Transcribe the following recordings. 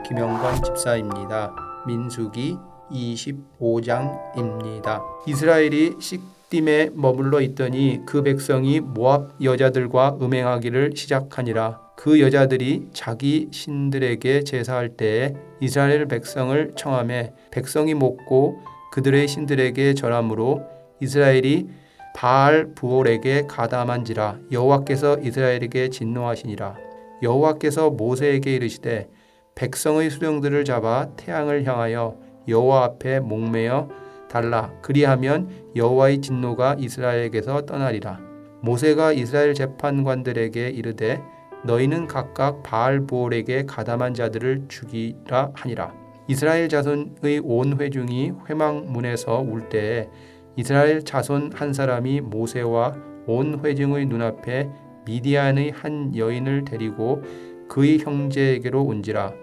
김영관 집사입니다. 민수기 25장입니다. 이스라엘이 싯딤에 머물러 있더니 그 백성이 모압 여자들과 음행하기를 시작하니라. 그 여자들이 자기 신들에게 제사할 때에 이스라엘 백성을 청하매 백성이 먹고 그들의 신들에게 절함으로 이스라엘이 바알 부올에게 가담한지라. 여호와께서 이스라엘에게 진노하시니라. 여호와께서 모세에게 이르시되 백성의 수령들을 잡아 태양을 향하여 여호와 앞에 목매어 달라. 그리하면 여호와의 진노가 이스라엘에게서 떠나리라. 모세가 이스라엘 재판관들에게 이르되 너희는 각각 바알 부올에게 가담한 자들을 죽이라 하니라. 이스라엘 자손의 온 회중이 회막문에서 울 때에 이스라엘 자손 한 사람이 모세와 온 회중의 눈앞에 미디안의 한 여인을 데리고 그의 형제에게로 온지라.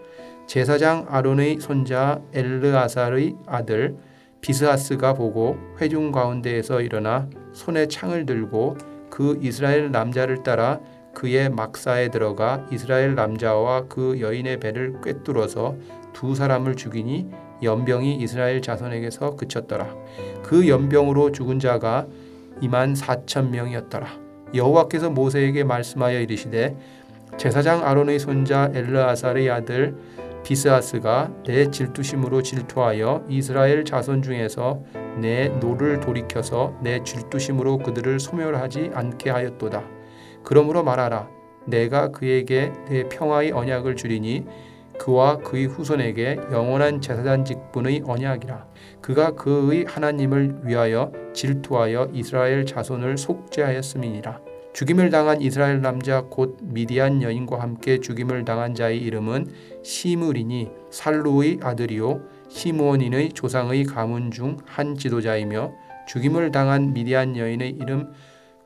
제사장 아론의 손자 엘르아살의 아들 비스하스가 보고 회중 가운데에서 일어나 손에 창을 들고 그 이스라엘 남자를 따라 그의 막사에 들어가 이스라엘 남자와 그 여인의 배를 꿰뚫어서 두 사람을 죽이니 연병이 이스라엘 자손에게서 그쳤더라. 그 연병으로 죽은 자가 24,000명이었더라. 여호와께서 모세에게 말씀하여 이르시되 제사장 아론의 손자 엘르아살의 아들 비스하스가 내 질투심으로 질투하여 이스라엘 자손 중에서 내 노를 돌이켜서 내 질투심으로 그들을 소멸하지 않게 하였도다. 그러므로 말하라. 내가 그에게 내 평화의 언약을 주리니 그와 그의 후손에게 영원한 제사장 직분의 언약이라. 그가 그의 하나님을 위하여 질투하여 이스라엘 자손을 속죄하였음이니라. 죽임을 당한 이스라엘 남자 곧 미디안 여인과 함께 죽임을 당한 자의 이름은 시므리니 살루의 아들이요 시므온인의 조상의 가문 중 한 지도자이며 죽임을 당한 미디안 여인의 이름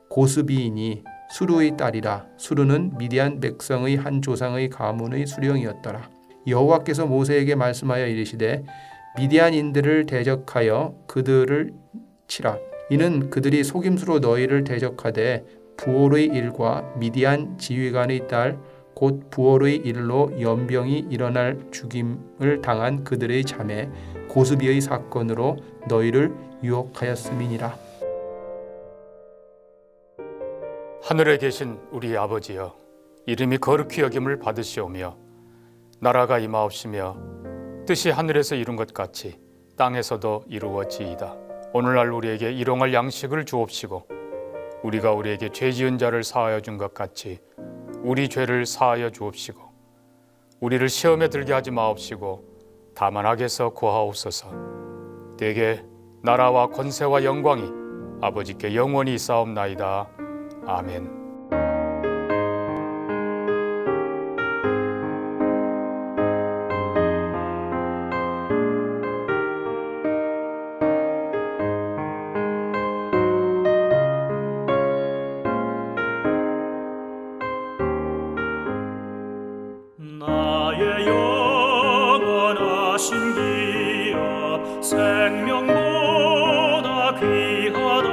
고스비이니 수루의 딸이라. 수루는 미디안 백성의 한 조상의 가문의 수령이었더라. 여호와께서 모세에게 말씀하여 이르시되 미디안인들을 대적하여 그들을 치라. 이는 그들이 속임수로 너희를 대적하되 부올의 일과 미디안 지휘관의 딸 곧 부올의 일로 연병이 일어날 죽임을 당한 그들의 자매 고스비의 사건으로 너희를 유혹하였음이니라. 하늘에 계신 우리 아버지여, 이름이 거룩히 여김을 받으시오며 나라가 임하옵시며 뜻이 하늘에서 이룬 것 같이 땅에서도 이루어지이다. 오늘날 우리에게 일용할 양식을 주옵시고 우리가 우리에게 죄 지은 자를 사하여 준 것 같이 우리 죄를 사하여 주옵시고 우리를 시험에 들게 하지 마옵시고 다만 악에서 구하옵소서. 대개 나라와 권세와 영광이 아버지께 영원히 있사옵나이다. 아멘. 나의 영원하신 기업 생명보다 귀하다.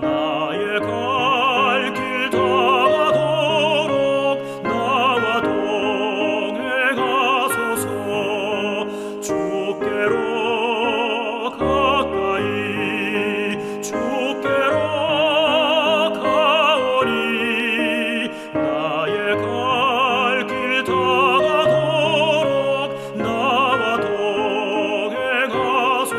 나의 갈 길 다가도록 나와 동행하소서. 주께로 가까이 주께로 가오니 나의 다가도록 나와 동행하소서.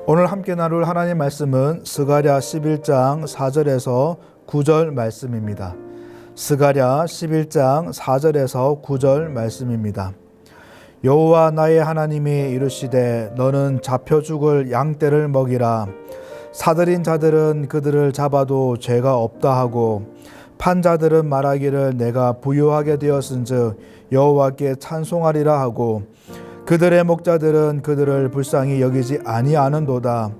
오늘 함께 나눌 하나님 말씀은 스가랴 11장 4절에서 9절 말씀입니다. 스가랴 11장 4절에서 9절 말씀입니다. 여호와 나의 하나님이 이르시되 너는 잡혀 죽을 양떼를 먹이라. 사들인 자들은 그들을 잡아도 죄가 없다 하고 판 자들은 말하기를 내가 부유하게 되었은즉 여호와께 찬송하리라 하고 그들의 목자들은 그들을 불쌍히 여기지 아니하는도다.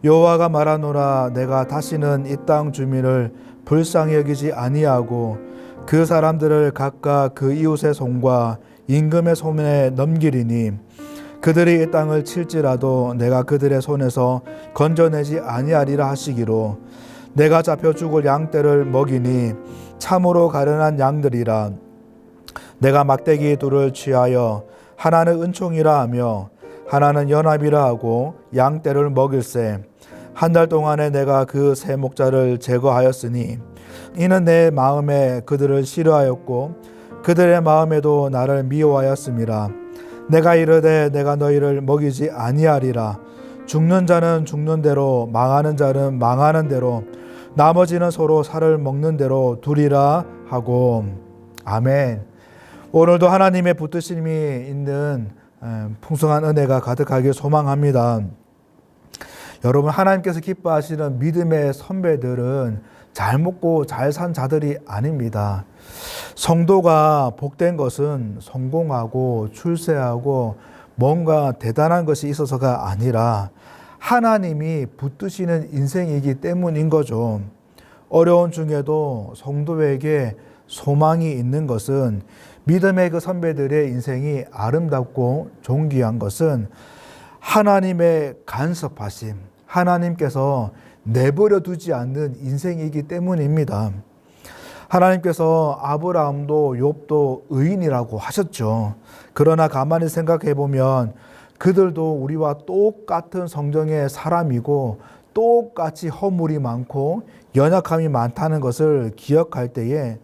여호와가 말하노라 내가 다시는 이 땅 주민을 불쌍히 여기지 아니하고 그 사람들을 각각 그 이웃의 손과 임금의 손에 넘기리니 그들이 이 땅을 칠지라도 내가 그들의 손에서 건져내지 아니하리라 하시기로 내가 잡혀 죽을 양떼를 먹이니 참으로 가련한 양들이라. 내가 막대기 둘을 취하여 하나는 은총이라 하며 하나는 연합이라 하고 양떼를 먹일세. 한 달 동안에 내가 그 세 목자를 제거하였으니 이는 내 마음에 그들을 싫어하였고 그들의 마음에도 나를 미워하였음이라. 내가 이르되 내가 너희를 먹이지 아니하리라. 죽는 자는 죽는 대로 망하는 자는 망하는 대로 나머지는 서로 살을 먹는 대로 두리라 하고. 아멘. 오늘도 하나님의 붙드심이 있는 풍성한 은혜가 가득하길 소망합니다. 여러분, 하나님께서 기뻐하시는 믿음의 선배들은 잘 먹고 잘 산 자들이 아닙니다. 성도가 복된 것은 성공하고 출세하고 뭔가 대단한 것이 있어서가 아니라 하나님이 붙드시는 인생이기 때문인 거죠. 어려운 중에도 성도에게 소망이 있는 것은 믿음의 그 선배들의 인생이 아름답고 존귀한 것은 하나님의 간섭하심, 하나님께서 내버려 두지 않는 인생이기 때문입니다. 하나님께서 아브라함도 욥도 의인이라고 하셨죠. 그러나 가만히 생각해 보면 그들도 우리와 똑같은 성정의 사람이고 똑같이 허물이 많고 연약함이 많다는 것을 기억할 때에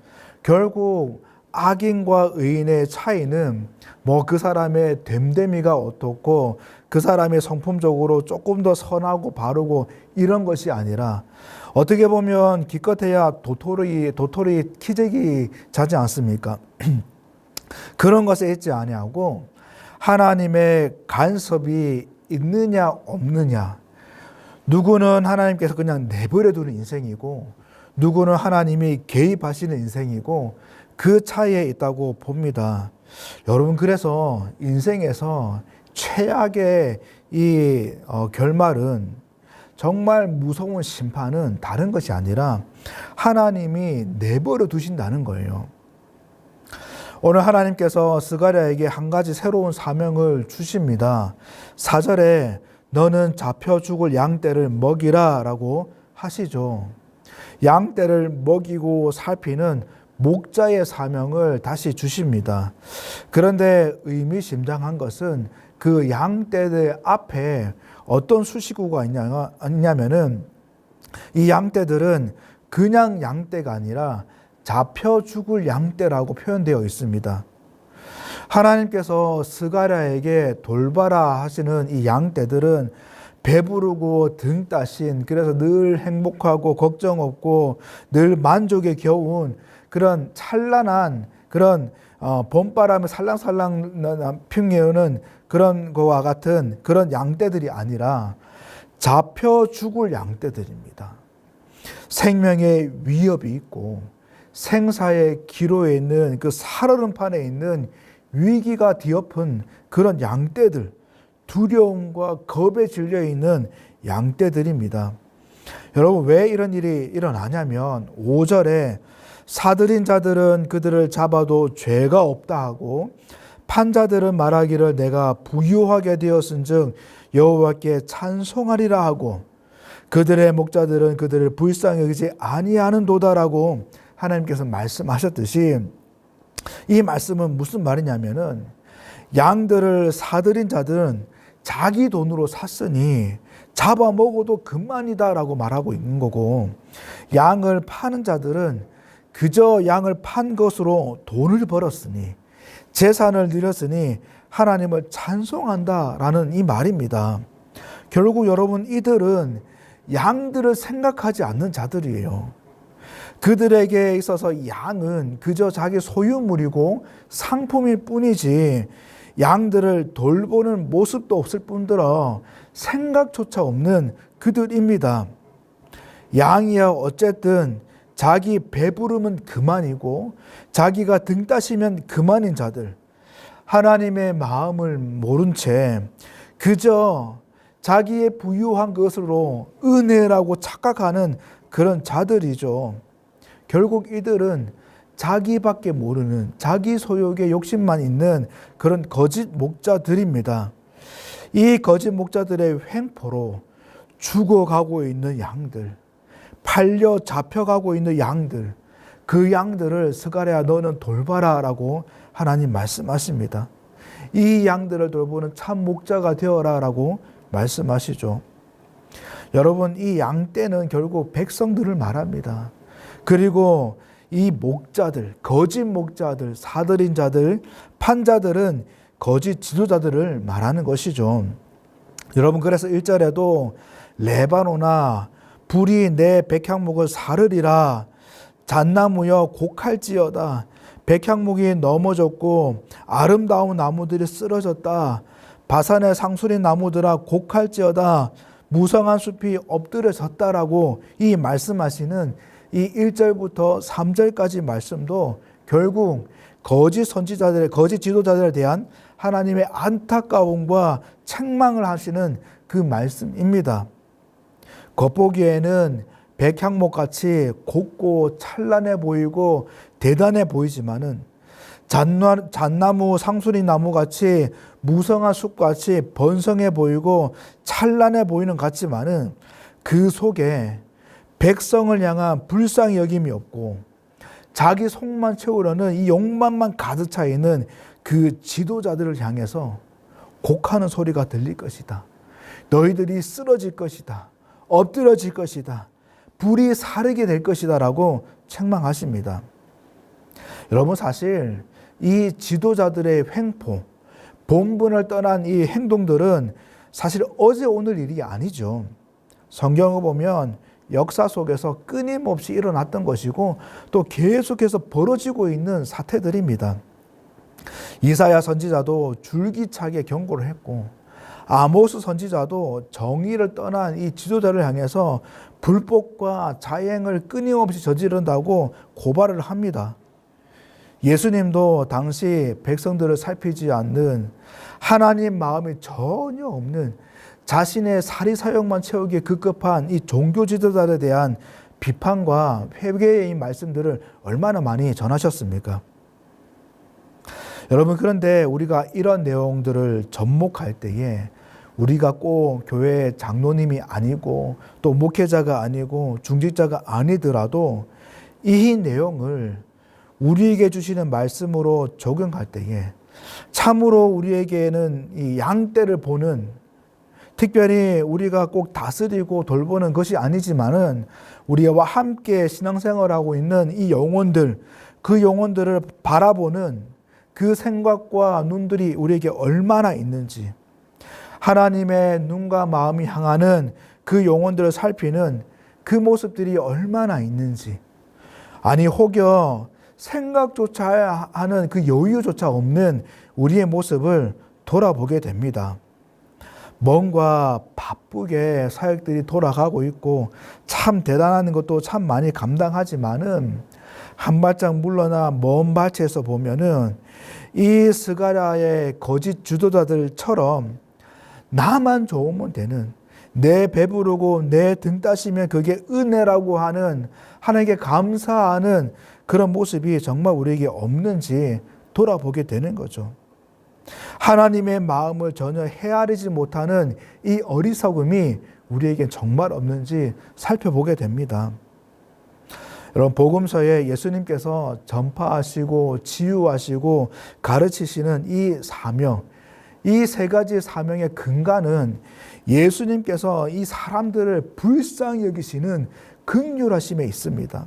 결국 악인과 의인의 차이는 뭐 그 사람의 됨됨이가 어떻고 그 사람이 성품적으로 조금 더 선하고 바르고 이런 것이 아니라 어떻게 보면 기껏해야 도토리 키재기 자지 않습니까? 그런 것에 있지 아니하고 하나님의 간섭이 있느냐 없느냐, 누구는 하나님께서 그냥 내버려 두는 인생이고 누구는 하나님이 개입하시는 인생이고 그 차이에 있다고 봅니다. 여러분, 그래서 인생에서 최악의 이 결말은 정말 무서운 심판은 다른 것이 아니라 하나님이 내버려 두신다는 거예요. 오늘 하나님께서 스가랴에게 한 가지 새로운 사명을 주십니다. 4절에 너는 잡혀 죽을 양떼를 먹이라 라고 하시죠. 양떼를 먹이고 살피는 목자의 사명을 다시 주십니다. 그런데 의미심장한 것은 그 양떼들 앞에 어떤 수식구가 있냐면은 이 양떼들은 그냥 양떼가 아니라 잡혀 죽을 양떼라고 표현되어 있습니다. 하나님께서 스가랴에게 돌봐라 하시는 이 양떼들은 배부르고 등 따신, 그래서 늘 행복하고 걱정 없고 늘 만족에 겨운 그런 찬란한 그런 봄바람을 살랑살랑 핑해오는 그런 거와 같은 그런 양떼들이 아니라 잡혀 죽을 양떼들입니다. 생명의 위협이 있고 생사의 기로에 있는 그 살얼음판에 있는 위기가 뒤엎은 그런 양떼들, 두려움과 겁에 질려 있는 양떼들입니다. 여러분, 왜 이런 일이 일어나냐면 5절에 사들인 자들은 그들을 잡아도 죄가 없다 하고 판자들은 말하기를 내가 부유하게 되었은즉 여호와께 찬송하리라 하고 그들의 목자들은 그들을 불쌍히 여기지 아니하는도다라고 하나님께서 말씀하셨듯이, 이 말씀은 무슨 말이냐면은 양들을 사들인 자들은 자기 돈으로 샀으니 잡아먹어도 그만이다라고 말하고 있는 거고, 양을 파는 자들은 그저 양을 판 것으로 돈을 벌었으니 재산을 늘렸으니 하나님을 찬송한다라는 이 말입니다. 결국 여러분 이들은 양들을 생각하지 않는 자들이에요. 그들에게 있어서 양은 그저 자기 소유물이고 상품일 뿐이지 양들을 돌보는 모습도 없을 뿐더러 생각조차 없는 그들입니다. 양이야 어쨌든 자기 배부르면 그만이고 자기가 등 따시면 그만인 자들, 하나님의 마음을 모른 채 그저 자기의 부유한 것으로 은혜라고 착각하는 그런 자들이죠. 결국 이들은 자기밖에 모르는 자기 소욕의 욕심만 있는 그런 거짓 목자들입니다. 이 거짓 목자들의 횡포로 죽어가고 있는 양들, 팔려 잡혀가고 있는 양들, 그 양들을 스가랴 너는 돌봐라 라고 하나님 말씀하십니다. 이 양들을 돌보는 참 목자가 되어라 라고 말씀하시죠. 여러분, 이 양떼는 결국 백성들을 말합니다. 그리고 이 목자들, 거짓 목자들, 사들인 자들, 판자들은 거짓 지도자들을 말하는 것이죠. 여러분, 그래서 1절에도 레바노나 불이 내 백향목을 사르리라, 잣나무여 곡할지어다, 백향목이 넘어졌고 아름다운 나무들이 쓰러졌다, 바산의 상수리 나무들아 곡할지어다, 무성한 숲이 엎드려졌다라고 이 말씀하시는 이 1절부터 3절까지 말씀도 결국 거짓 선지자들의, 거짓 지도자들에 대한 하나님의 안타까움과 책망을 하시는 그 말씀입니다. 겉보기에는 백향목같이 곱고 찬란해 보이고 대단해 보이지만은 잣나무, 상수리 나무같이 무성한 숲같이 번성해 보이고 찬란해 보이는 것 같지만은 그 속에 백성을 향한 불쌍히 여김이 없고 자기 속만 채우려는 이 욕망만 가득 차 있는 그 지도자들을 향해서 곡하는 소리가 들릴 것이다. 너희들이 쓰러질 것이다. 엎드려질 것이다. 불이 사르게 될 것이다 라고 책망하십니다. 여러분, 사실 이 지도자들의 횡포, 본분을 떠난 이 행동들은 사실 어제 오늘 일이 아니죠. 성경을 보면 역사 속에서 끊임없이 일어났던 것이고 또 계속해서 벌어지고 있는 사태들입니다. 이사야 선지자도 줄기차게 경고를 했고 아모스 선지자도 정의를 떠난 이 지도자를 향해서 불법과 자행을 끊임없이 저지른다고 고발을 합니다. 예수님도 당시 백성들을 살피지 않는 하나님 마음이 전혀 없는 자신의 사리사욕만 채우기에 급급한 이 종교 지도자들에 대한 비판과 회개의 이 말씀들을 얼마나 많이 전하셨습니까? 여러분, 그런데 우리가 이런 내용들을 접목할 때에 우리가 꼭 교회 장로님이 아니고 또 목회자가 아니고 중직자가 아니더라도 이 내용을 우리에게 주시는 말씀으로 적용할 때에 참으로 우리에게는 이 양떼를 보는, 특별히 우리가 꼭 다스리고 돌보는 것이 아니지만은 우리와 함께 신앙생활하고 있는 이 영혼들, 그 영혼들을 바라보는 그 생각과 눈들이 우리에게 얼마나 있는지, 하나님의 눈과 마음이 향하는 그 영혼들을 살피는 그 모습들이 얼마나 있는지, 아니 혹여 생각조차 하는 그 여유조차 없는 우리의 모습을 돌아보게 됩니다. 뭔가 바쁘게 사역들이 돌아가고 있고 참 대단한 것도 참 많이 감당하지만은 한 발짝 물러나 먼 발치에서 보면은 이 스가랴의 거짓 지도자들처럼 나만 좋으면 되는, 내 배부르고 내 등 따시면 그게 은혜라고 하는, 하나님께 감사하는 그런 모습이 정말 우리에게 없는지 돌아보게 되는 거죠. 하나님의 마음을 전혀 헤아리지 못하는 이 어리석음이 우리에게 정말 없는지 살펴보게 됩니다. 여러분, 복음서에 예수님께서 전파하시고 치유하시고 가르치시는 이 사명, 이 세 가지 사명의 근간은 예수님께서 이 사람들을 불쌍히 여기시는 긍휼하심에 있습니다.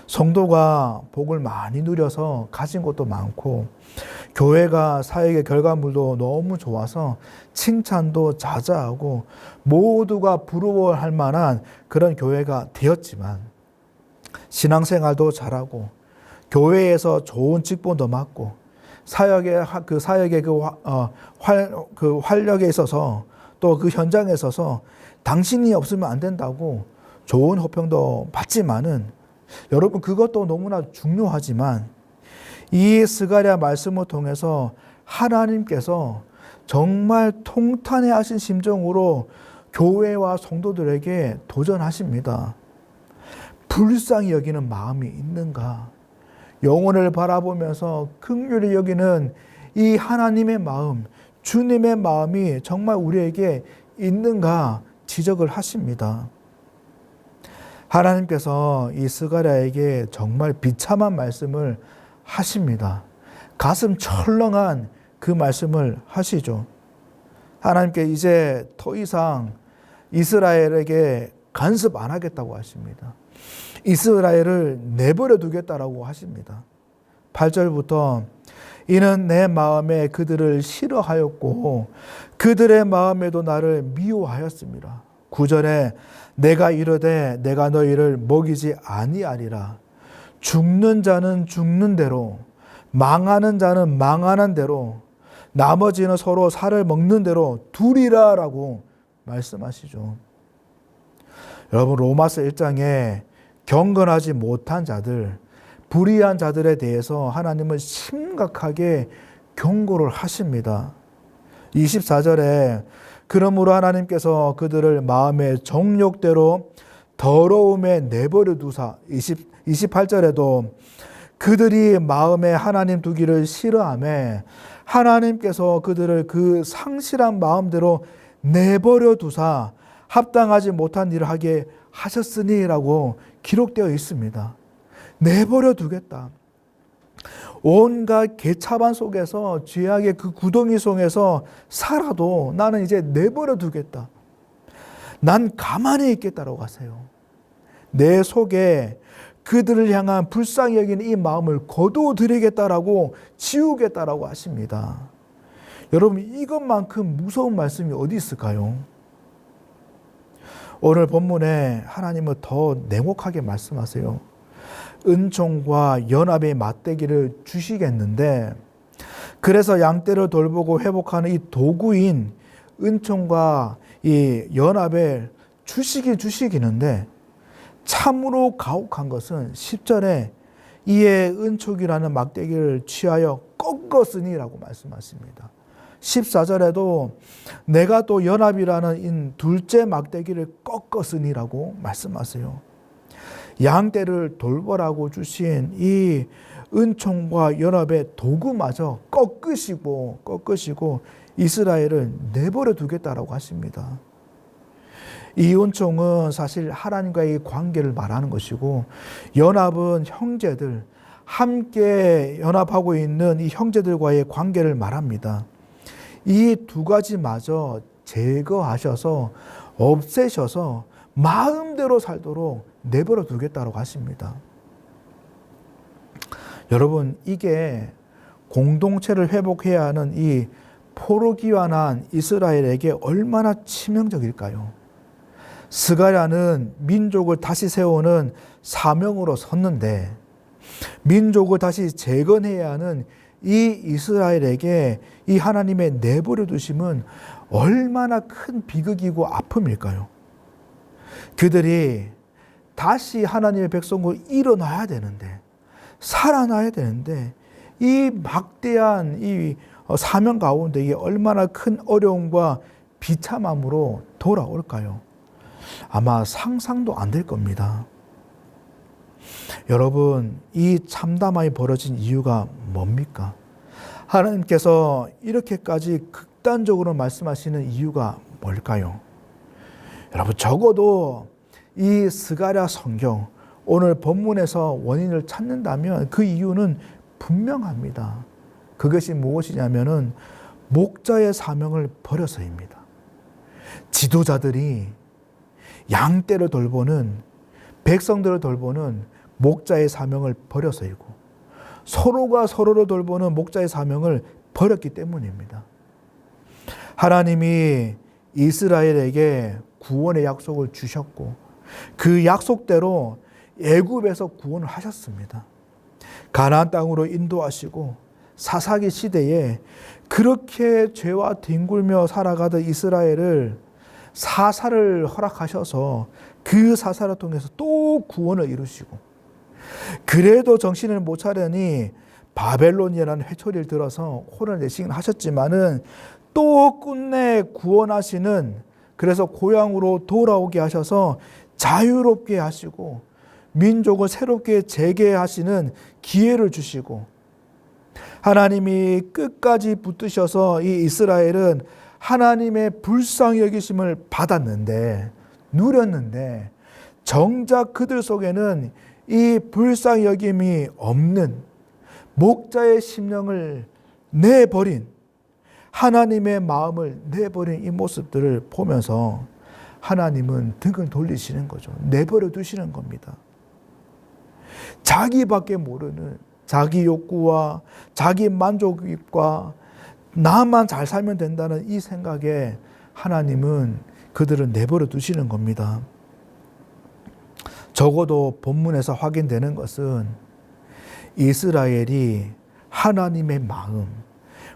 성도가 복을 많이 누려서 가진 것도 많고 교회가 사역의 결과물도 너무 좋아서 칭찬도 자자하고 모두가 부러워할 만한 그런 교회가 되었지만 신앙생활도 잘하고 교회에서 좋은 직분도 맡고 사역의 그 활력에 있어서 또 그 현장에 있어서 당신이 없으면 안 된다고 좋은 호평도 받지만은 여러분 그것도 너무나 중요하지만 이 스가랴 말씀을 통해서 하나님께서 정말 통탄해 하신 심정으로 교회와 성도들에게 도전하십니다. 불쌍히 여기는 마음이 있는가? 영혼을 바라보면서 긍휼히 여기는 이 하나님의 마음, 주님의 마음이 정말 우리에게 있는가 지적을 하십니다. 하나님께서 이 스가랴에게 정말 비참한 말씀을 하십니다. 가슴 철렁한 그 말씀을 하시죠. 하나님께 이제 더 이상 이스라엘에게 간섭 안 하겠다고 하십니다. 이스라엘을 내버려 두겠다라고 하십니다. 8절부터 이는 내 마음에 그들을 싫어하였고 그들의 마음에도 나를 미워하였습니다. 9절에 내가 이르되 내가 너희를 먹이지 아니하리라. 죽는 자는 죽는 대로 망하는 자는 망하는 대로 나머지는 서로 살을 먹는 대로 두리라라고 말씀하시죠. 여러분 로마서 1장에 경건하지 못한 자들, 불의한 자들에 대해서 하나님은 심각하게 경고를 하십니다. 24절에 그러므로 하나님께서 그들을 마음의 정욕대로 더러움에 내버려 두사 28절에도 그들이 마음에 하나님 두기를 싫어하며 하나님께서 그들을 그 상실한 마음대로 내버려 두사 합당하지 못한 일을 하게 하셨으니라고 기록되어 있습니다. 내버려 두겠다. 온갖 개차반 속에서 죄악의 그 구덩이 속에서 살아도 나는 이제 내버려 두겠다. 난 가만히 있겠다라고 하세요. 내 속에 그들을 향한 불쌍히 여기는 이 마음을 거두어드리겠다라고 지우겠다라고 하십니다. 여러분 이것만큼 무서운 말씀이 어디 있을까요? 오늘 본문에 하나님은 더 냉혹하게 말씀하세요. 은총과 연합의 맞대기를 주시겠는데 그래서 양떼를 돌보고 회복하는 이 도구인 은총과 이 연합을 주시기는데 참으로 가혹한 것은 10절에 이에 은총이라는 막대기를 취하여 꺾었으니라고 말씀하십니다. 14절에도 내가 또 연합이라는 이 둘째 막대기를 꺾었으니라고 말씀하세요. 양떼를 돌보라고 주신 이 은총과 연합의 도구마저 꺾으시고 이스라엘을 내버려 두겠다라고 하십니다. 이 은총은 사실 하나님과의 관계를 말하는 것이고 연합은 형제들, 함께 연합하고 있는 이 형제들과의 관계를 말합니다. 이 두 가지마저 제거하셔서 없애셔서 마음대로 살도록 내버려 두겠다고 하십니다. 여러분 이게 공동체를 회복해야 하는 이 포로기환한 이스라엘에게 얼마나 치명적일까요? 스가랴는 민족을 다시 세우는 사명으로 섰는데 민족을 다시 재건해야 하는 이 이스라엘에게 이 하나님의 내버려 두심은 얼마나 큰 비극이고 아픔일까요? 그들이 다시 하나님의 백성으로 일어나야 되는데 살아나야 되는데 이 막대한 이 사명 가운데 이게 얼마나 큰 어려움과 비참함으로 돌아올까요? 아마 상상도 안 될 겁니다. 여러분, 이 참담함이 벌어진 이유가 뭡니까? 하나님께서 이렇게까지 극단적으로 말씀하시는 이유가 뭘까요? 여러분, 적어도 이 스가랴 성경, 오늘 본문에서 원인을 찾는다면 그 이유는 분명합니다. 그것이 무엇이냐면은 목자의 사명을 버려서입니다. 지도자들이 양떼를 돌보는 백성들을 돌보는 목자의 사명을 버려서이고 서로가 서로를 돌보는 목자의 사명을 버렸기 때문입니다. 하나님이 이스라엘에게 구원의 약속을 주셨고 그 약속대로 애굽에서 구원을 하셨습니다. 가나안 땅으로 인도하시고 사사기 시대에 그렇게 죄와 뒹굴며 살아가던 이스라엘을 사사를 허락하셔서 그 사사를 통해서 또 구원을 이루시고 그래도 정신을 못 차려니 바벨론이라는 회초리를 들어서 혼을 내시긴 하셨지만은 또 끝내 구원하시는, 그래서 고향으로 돌아오게 하셔서 자유롭게 하시고 민족을 새롭게 재개하시는 기회를 주시고 하나님이 끝까지 붙드셔서 이 이스라엘은 하나님의 불쌍히 여기심을 받았는데 누렸는데 정작 그들 속에는 이 불쌍히 여김이 없는 목자의 심령을 내버린 하나님의 마음을 내버린 이 모습들을 보면서 하나님은 등을 돌리시는 거죠. 내버려 두시는 겁니다. 자기밖에 모르는 자기 욕구와 자기 만족과 나만 잘 살면 된다는 이 생각에 하나님은 그들을 내버려 두시는 겁니다. 적어도 본문에서 확인되는 것은 이스라엘이 하나님의 마음,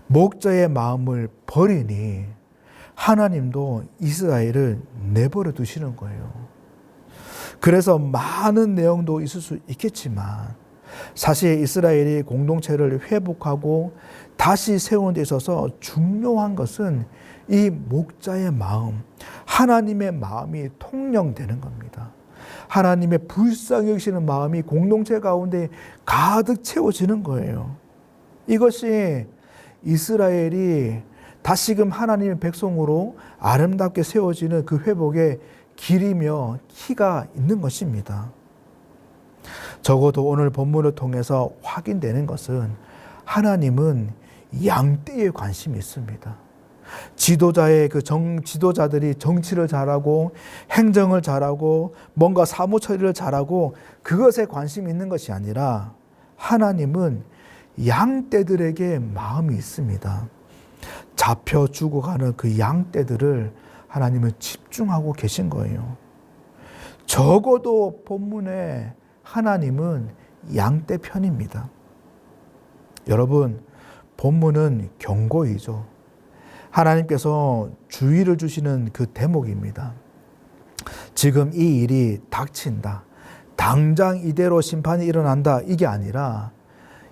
목자의 마음을 버리니 하나님도 이스라엘을 내버려 두시는 거예요. 그래서 많은 내용도 있을 수 있겠지만 사실 이스라엘이 공동체를 회복하고 다시 세우는 데 있어서 중요한 것은 이 목자의 마음, 하나님의 마음이 통령되는 겁니다. 하나님의 불쌍히 여기시는 마음이 공동체 가운데 가득 채워지는 거예요. 이것이 이스라엘이 다시금 하나님의 백성으로 아름답게 세워지는 그 회복의 길이며 키가 있는 것입니다. 적어도 오늘 본문을 통해서 확인되는 것은 하나님은 양떼에 관심이 있습니다. 지도자들이 정치를 잘하고 행정을 잘하고 뭔가 사무 처리를 잘하고 그것에 관심이 있는 것이 아니라 하나님은 양떼들에게 마음이 있습니다. 잡혀 죽어가는 그 양떼들을 하나님은 집중하고 계신 거예요. 적어도 본문에 하나님은 양떼 편입니다. 여러분, 본문은 경고이죠. 하나님께서 주의를 주시는 그 대목입니다. 지금 이 일이 닥친다, 당장 이대로 심판이 일어난다, 이게 아니라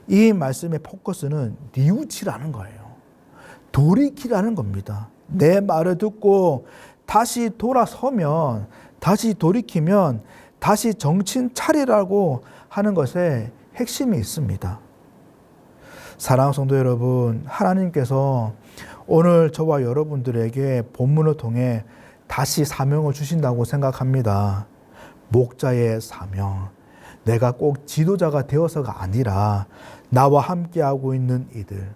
이 말씀의 포커스는 뉘우치라는 거예요. 돌이키라는 겁니다. 내 말을 듣고 다시 돌아서면, 다시 돌이키면 다시 정신 차리라고 하는 것에 핵심이 있습니다. 사랑하는 성도 여러분, 하나님께서 오늘 저와 여러분들에게 본문을 통해 다시 사명을 주신다고 생각합니다. 목자의 사명. 내가 꼭 지도자가 되어서가 아니라 나와 함께하고 있는 이들,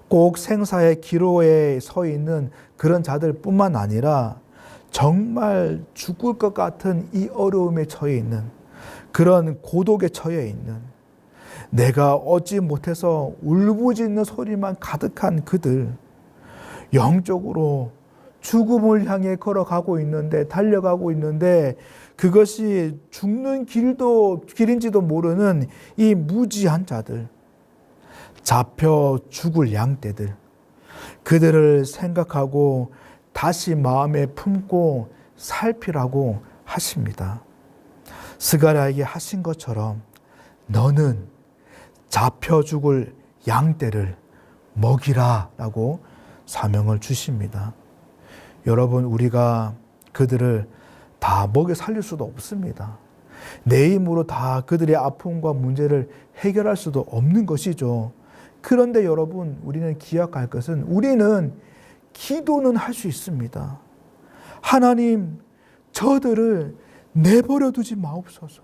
꼭 생사의 기로에 서 있는 그런 자들 뿐만 아니라 정말 죽을 것 같은 이 어려움에 처해 있는, 그런 고독에 처해 있는, 내가 얻지 못해서 울부짖는 소리만 가득한 그들, 영적으로 죽음을 향해 걸어가고 있는데, 달려가고 있는데 그것이 죽는 길인지도 모르는 이 무지한 자들, 잡혀 죽을 양떼들, 그들을 생각하고 다시 마음에 품고 살피라고 하십니다. 스가랴에게 하신 것처럼 너는 잡혀 죽을 양떼를 먹이라 라고 사명을 주십니다. 여러분, 우리가 그들을 다 먹여 살릴 수도 없습니다. 내 힘으로 다 그들의 아픔과 문제를 해결할 수도 없는 것이죠. 그런데 여러분, 우리는 기억할 것은 우리는 기도는 할 수 있습니다. 하나님, 저들을 내버려 두지 마옵소서.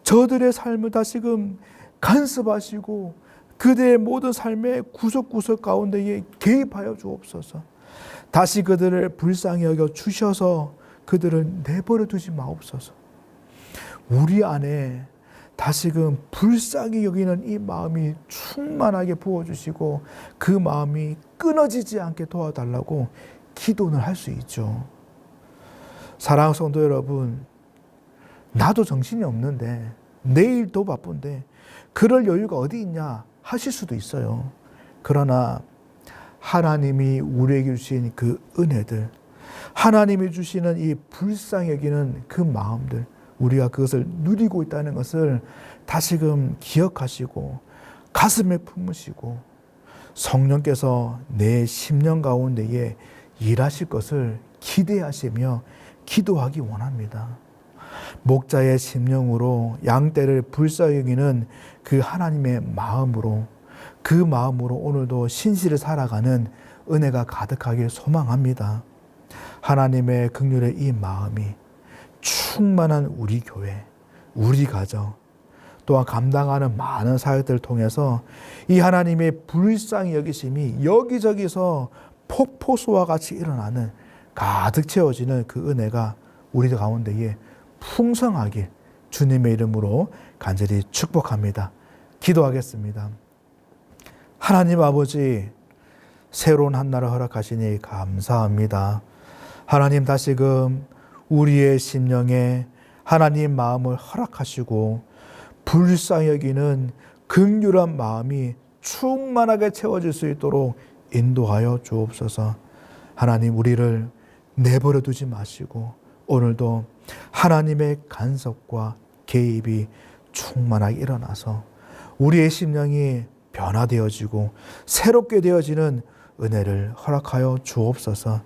저들의 삶을 다시금 간섭하시고 그들의 모든 삶의 구석구석 가운데에 개입하여 주옵소서. 다시 그들을 불쌍히 여겨 주셔서 그들을 내버려 두지 마옵소서. 우리 안에 다시금 불쌍히 여기는 이 마음이 충만하게 부어주시고 그 마음이 끊어지지 않게 도와달라고 기도는 할 수 있죠. 사랑하는 성도 여러분, 나도 정신이 없는데 내일도 바쁜데 그럴 여유가 어디 있냐 하실 수도 있어요. 그러나 하나님이 우리에게 주신 그 은혜들, 하나님이 주시는 이 불쌍히 여기는 그 마음들, 우리가 그것을 누리고 있다는 것을 다시금 기억하시고 가슴에 품으시고 성령께서 내 심령 가운데에 일하실 것을 기대하시며 기도하기 원합니다. 목자의 심령으로 양떼를 불쌍히 여기는 그 하나님의 마음으로, 그 마음으로 오늘도 신실을 살아가는 은혜가 가득하길 소망합니다. 하나님의 긍휼의 이 마음이 충만한 우리 교회, 우리 가정, 또한 감당하는 많은 사역들을 통해서 이 하나님의 불쌍히 여기심이 여기저기서 폭포수와 같이 일어나는 가득 채워지는 그 은혜가 우리 가운데에 풍성하길 주님의 이름으로 간절히 축복합니다. 기도하겠습니다. 하나님 아버지, 새로운 한 날을 허락하시니 감사합니다. 하나님 다시금 우리의 심령에 하나님 마음을 허락하시고 불쌍히 여기는 긍휼한 마음이 충만하게 채워질 수 있도록 인도하여 주옵소서. 하나님 우리를 내버려 두지 마시고 오늘도 하나님의 간섭과 개입이 충만하게 일어나서 우리의 심령이 변화되어지고 새롭게 되어지는 은혜를 허락하여 주옵소서.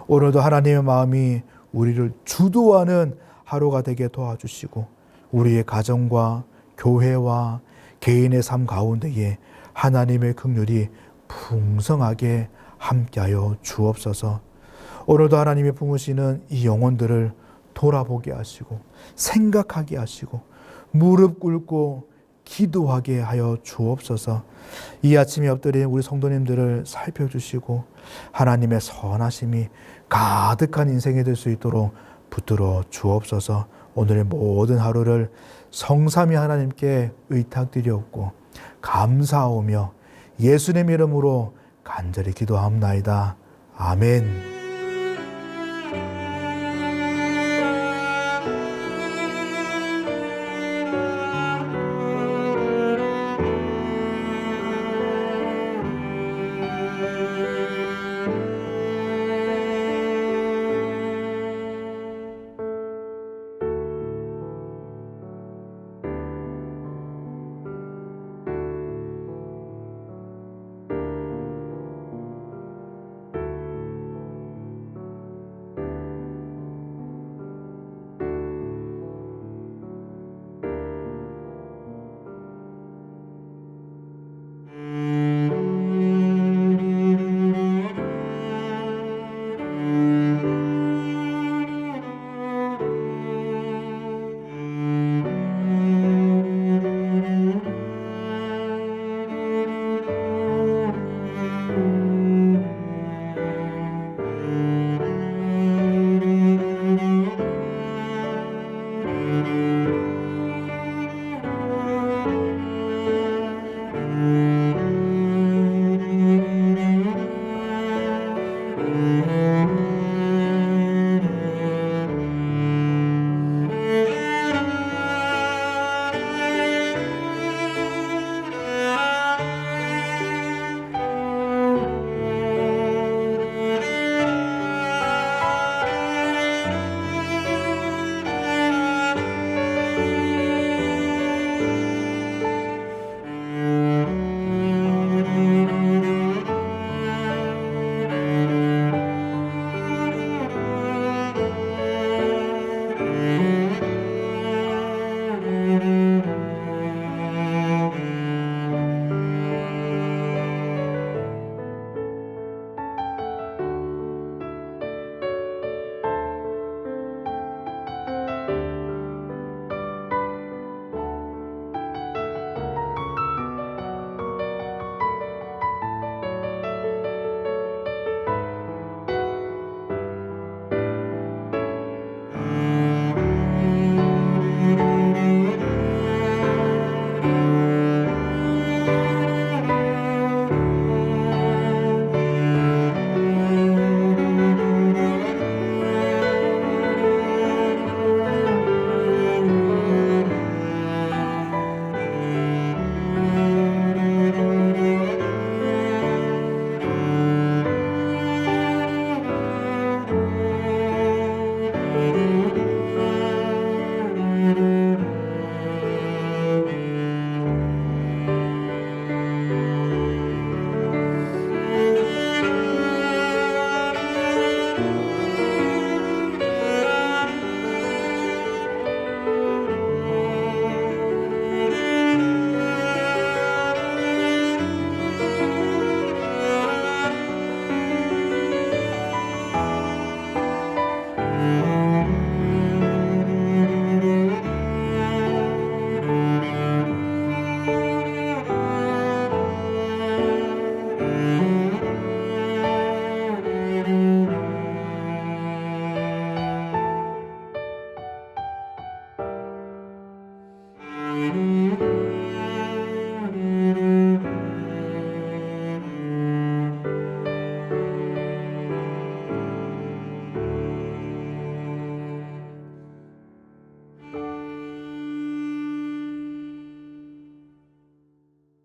오늘도 하나님의 마음이 우리를 주도하는 하루가 되게 도와주시고 우리의 가정과 교회와 개인의 삶 가운데에 하나님의 긍휼이 풍성하게 함께하여 주옵소서. 오늘도 하나님의 품으시는 이 영혼들을 돌아보게 하시고 생각하게 하시고 무릎 꿇고 기도하게 하여 주옵소서. 이 아침에 엎드린 우리 성도님들을 살펴주시고 하나님의 선하심이 가득한 인생이 될 수 있도록 붙들어 주옵소서. 오늘의 모든 하루를 성삼위 하나님께 의탁드리옵고 감사하오며 예수님 이름으로 간절히 기도하옵나이다. 아멘.